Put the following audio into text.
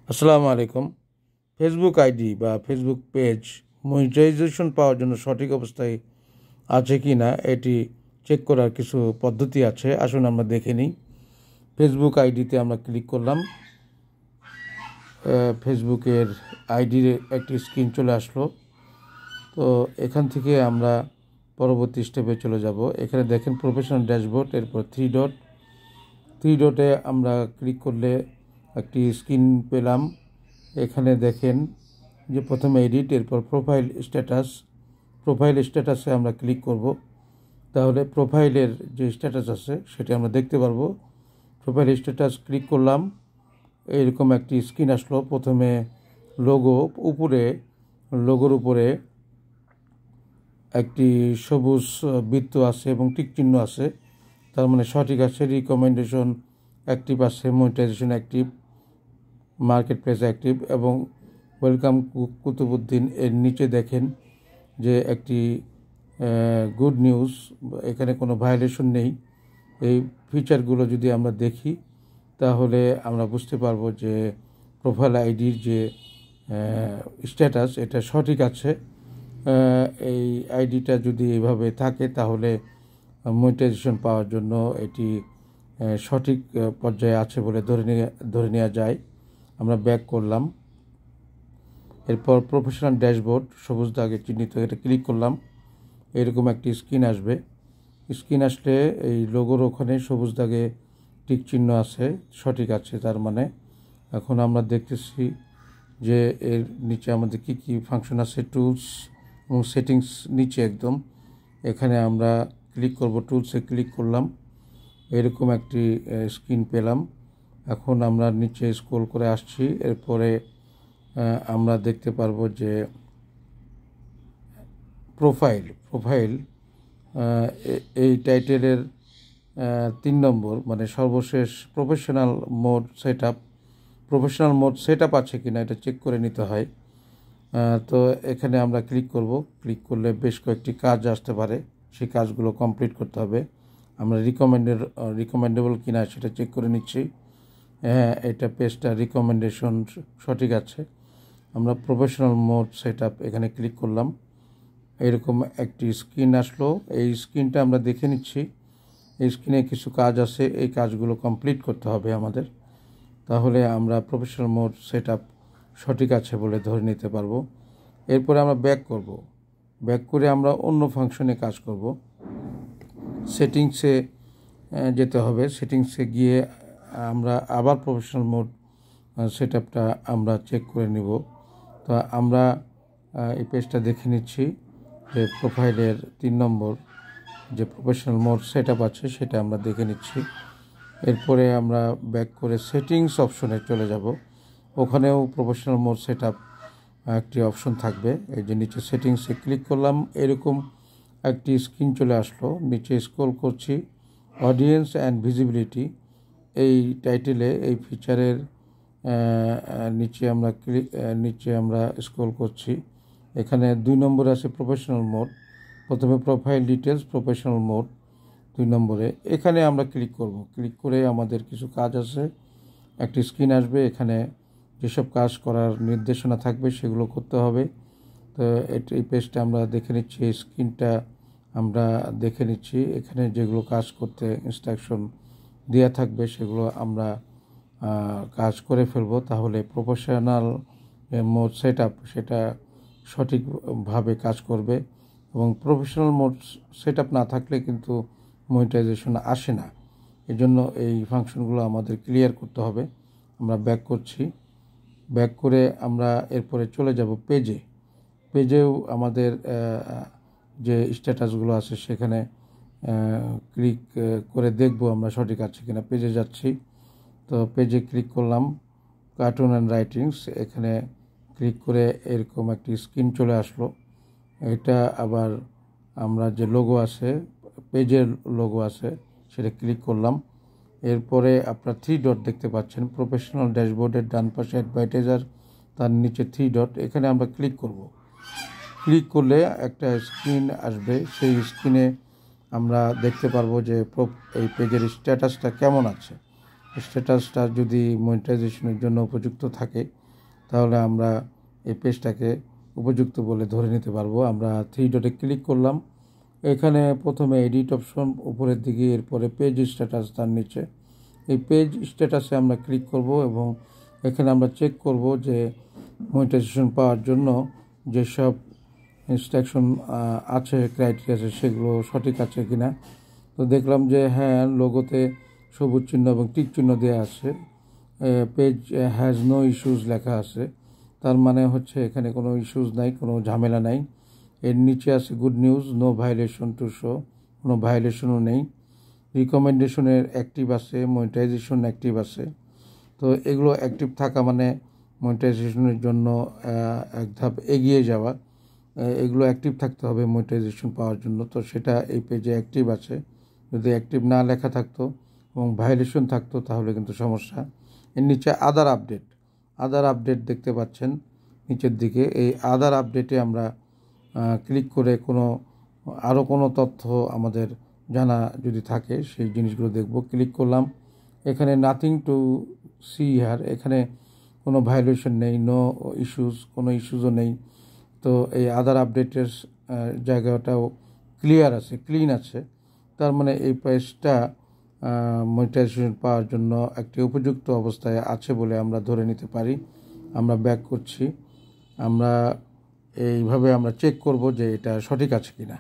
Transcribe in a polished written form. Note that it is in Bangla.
আসসালামু আলাইকুম। ফেসবুক আইডি বা ফেসবুক পেজ মনিটাইজেশন পাওয়ার জন্য সঠিক অবস্থায় আছে কি না এটি চেক করার কিছু পদ্ধতি আছে। আসুন আমরা দেখে নিই। ফেসবুক আইডিতে আমরা ক্লিক করলাম। ফেসবুকের আইডির একটি স্ক্রিন চলে আসলো। তো এখান থেকে আমরা পরবর্তী স্টেপে চলে যাব। এখানে দেখেন প্রফেশনাল ড্যাশবোর্ড, এরপর থ্রি ডটে আমরা ক্লিক করলে একটি স্ক্রিন পেলাম। এখানে দেখেন যে প্রথমে এডিট, এরপর প্রোফাইল স্ট্যাটাসে আমরা ক্লিক করব। তাহলে প্রোফাইলের যে স্ট্যাটাস আছে সেটা আমরা দেখতে পারবো। প্রোফাইল স্ট্যাটাস ক্লিক করলাম, এরকম একটি স্ক্রিন আসলো। প্রথমে লোগোর উপরে একটি সবুজ বৃত্ত আছে এবং টিক চিহ্ন আছে, তার মানে সঠিক আছে। রিকমেন্ডেশন অ্যাক্টিভ আছে, monetization active, market place active এবং ওয়েলকাম কুতুবুদ্দিন। এর নিচে দেখেন যে একটি গুড নিউজ, এখানে কোনো ভায়োলেশন নেই। এই ফিচারগুলো যদি আমরা দেখি তাহলে আমরা বুঝতে পারবো যে প্রোফাইল আইডির যে স্ট্যাটাস এটা সঠিক আছে। এই আইডিটা যদি এইভাবে থাকে তাহলে মনিটাইজেশন পাওয়ার জন্য এটি সঠিক পর্যায়ে আছে বলে ধরে নেওয়া যায়। আমরা ব্যাক করলাম, এরপর প্রফেশনাল ড্যাশবোর্ড সবুজ দাগে চিহ্নিত, এটা ক্লিক করলাম। এরকম একটি স্ক্রিন আসবে। স্ক্রিন আসলে এই লোগোর ওখানে সবুজ দাগে টিক চিহ্ন আছে, সঠিক আছে তার মানে। এখন আমরা দেখতেছি যে এর নিচে আমাদের কি কি ফাংশন আছে। টুলস এবং সেটিংস নিচে একদম, এখানে আমরা ক্লিক করব। টুলসে ক্লিক করলাম, এরকম একটি স্ক্রিন পেলাম। এখন আমরা নিচে স্ক্রল করে আসছি। এরপরে আমরা দেখতে পারবো যে প্রোফাইল এই টাইটেলের 3 নম্বর, মানে সর্বশেষ প্রফেশনাল মোড সেট আপ আছে কিনা এটা চেক করে নিতে হয়। তো এখানে আমরা ক্লিক করলে বেশ কয়েকটি কাজ আসতে পারে, সেই কাজগুলো কমপ্লিট করতে হবে। আমরা রিকমেন্ডেবল কিনা সেটা চেক করে নিচ্ছি। হ্যাঁ, এটা পেজটা রিকমেন্ডেশন সঠিক আছে। আমরা প্রফেশনাল মোড সেট আপ এখানে ক্লিক করলাম, এরকম একটি স্ক্রিন আসলো। এই স্ক্রিনটা আমরা দেখে নিচ্ছি। এই স্ক্রিনে কিছু কাজ আছে, এই কাজগুলো কমপ্লিট করতে হবে আমাদের, তাহলে আমরা প্রফেশনাল মোড সেট আপ সঠিক আছে বলে ধরে নিতে পারবো। এরপরে আমরা ব্যাক করে আমরা অন্য ফাংশনে কাজ করব। সেটিংসে যেতে হবে। সেটিংসে গিয়ে আমরা আবার প্রফেশনাল মোড সেট আপটা আমরা চেক করে নিব। তো আমরা এই পেজটা দেখে নিচ্ছি যে প্রোফাইলের 3 নম্বর যে প্রফেশনাল মোড সেট আপ আছে সেটা আমরা দেখে নিচ্ছি। এরপরে আমরা ব্যাক করে সেটিংস অপশনে চলে যাব। ওখানেও প্রফেশনাল মোড সেট আপ একটি অপশন থাকবে। এই যে নিচে সেটিংসে ক্লিক করলাম, এরকম একটি স্ক্রিন চলে আসলো। নিচে স্ক্রল করছি, অডিয়েন্স অ্যান্ড ভিজিবিলিটি এই টাইটেলে এই ফিচারের নিচে আমরা স্ক্রল করছি। এখানে 2 নম্বরে আছে প্রফেশনাল মোড। প্রথমে প্রোফাইল ডিটেলস, প্রফেশনাল মোড 2 নম্বরে। এখানে আমরা ক্লিক করে আমাদের কিছু কাজ আছে, একটি স্ক্রিন আসবে। এখানে যেসব কাজ করার নির্দেশনা থাকবে সেগুলো করতে হবে। তো এই পেজটা আমরা দেখে নিচ্ছি, এই স্ক্রিনটা আমরা দেখে নিচ্ছি। এখানে যেগুলো কাজ করতে ইনস্ট্রাকশন দেওয়া থাকবে সেগুলো আমরা কাজ করে ফেলবো, তাহলে প্রফেশনাল মোড সেট আপ সেটা সঠিকভাবে কাজ করবে। এবং প্রফেশনাল মোড সেট আপ না থাকলে কিন্তু মনিটাইজেশন আসে না। এজন্য এই ফাংশনগুলো আমাদের ক্লিয়ার করতে হবে। আমরা ব্যাক করে আমরা এরপরে চলে যাব পেজেও আমাদের যে স্ট্যাটাসগুলো আছে সেখানে ক্লিক করে দেখব আমরা সঠিক আছে কিনা। পেজে যাচ্ছি, তো পেজে ক্লিক করলাম, কার্টুন অ্যান্ড রাইটিংস, এখানে ক্লিক করে এরকম একটি স্ক্রিন চলে আসলো। এটা আবার আমরা যে পেজের লোগো আছে সেটা ক্লিক করলাম। এরপরে আপনার 3 ডট দেখতে পাচ্ছেন প্রফেশনাল ড্যাশবোর্ডের ডান পাশে অ্যাডভার্টাইজার, তার নিচে 3 ডট, এখানে আমরা ক্লিক করলে একটা স্ক্রিন আসবে। সেই স্ক্রিনে আমরা দেখতে পারবো যে এই পেজের স্ট্যাটাসটা কেমন আছে। স্ট্যাটাসটা যদি মনিটাইজেশনের জন্য উপযুক্ত থাকে তাহলে আমরা এই পেজটাকে উপযুক্ত বলে ধরে নিতে পারবো। আমরা 3 ডটে ক্লিক করলাম, এখানে প্রথমে এডিট অপশন উপরের দিকে, এরপরে পেজ স্ট্যাটাস, তার নিচে এই পেজ স্ট্যাটাসে আমরা ক্লিক করব এবং এখানে আমরা চেক করব যে মনিটাইজেশন পাওয়ার জন্য যেসব ইনস্ট্রাকশন আছে, ক্রাইটেরিয়া আছে, সেগুলো সঠিক আছে কিনা। তো দেখলাম যে হ্যাঁ, লোগোতে সবুজ চিহ্ন এবং টিক চিহ্ন দেওয়া আছে, পেজ হ্যাজ নো ইস্যুস লেখা আছে, তার মানে হচ্ছে এখানে কোনো ইস্যুস নাই, কোনো ঝামেলা নাই। এর নিচে আছে good news, no violation to show, কোনো ভায়োলেশনও নেই। রিকমেন্ডেশনের অ্যাক্টিভ আছে, মনিটাইজেশন অ্যাক্টিভ আছে। তো এগুলো অ্যাক্টিভ থাকা মানে মনিটাইজেশনের জন্য এক ধাপ এগিয়ে যাওয়া। এগুলো অ্যাক্টিভ থাকতে হবে মনিটাইজেশন পাওয়ার জন্য, তো সেটা এই পেজে অ্যাক্টিভ আছে। যদি অ্যাক্টিভ না লেখা থাকতো এবং ভায়োলেশন থাকতো তাহলে কিন্তু সমস্যা। এর নিচে আদার আপডেট দেখতে পাচ্ছেন নিচের দিকে। এই আদার আপডেটে আমরা ক্লিক করে আরও কোনো তথ্য আমাদের জানা যদি থাকে সেই জিনিসগুলো দেখব। ক্লিক করলাম, এখানে নাথিং টু সি হিয়ার, এখানে কোনো ভায়োলেশন নেই, নো ইস্যুস, কোনো ইস্যুসও নেই। তো এই আদার আপডেটের জায়গাটাও ক্লিয়ার আছে, ক্লিন আছে, তার মানে এই পেজটা মনিটাইজেশন পাওয়ার জন্য একটি উপযুক্ত অবস্থায় আছে বলে আমরা ধরে নিতে পারি। আমরা ব্যাক করছি, আমরা এইভাবে আমরা চেক করব যে এটা সঠিক আছে কিনা।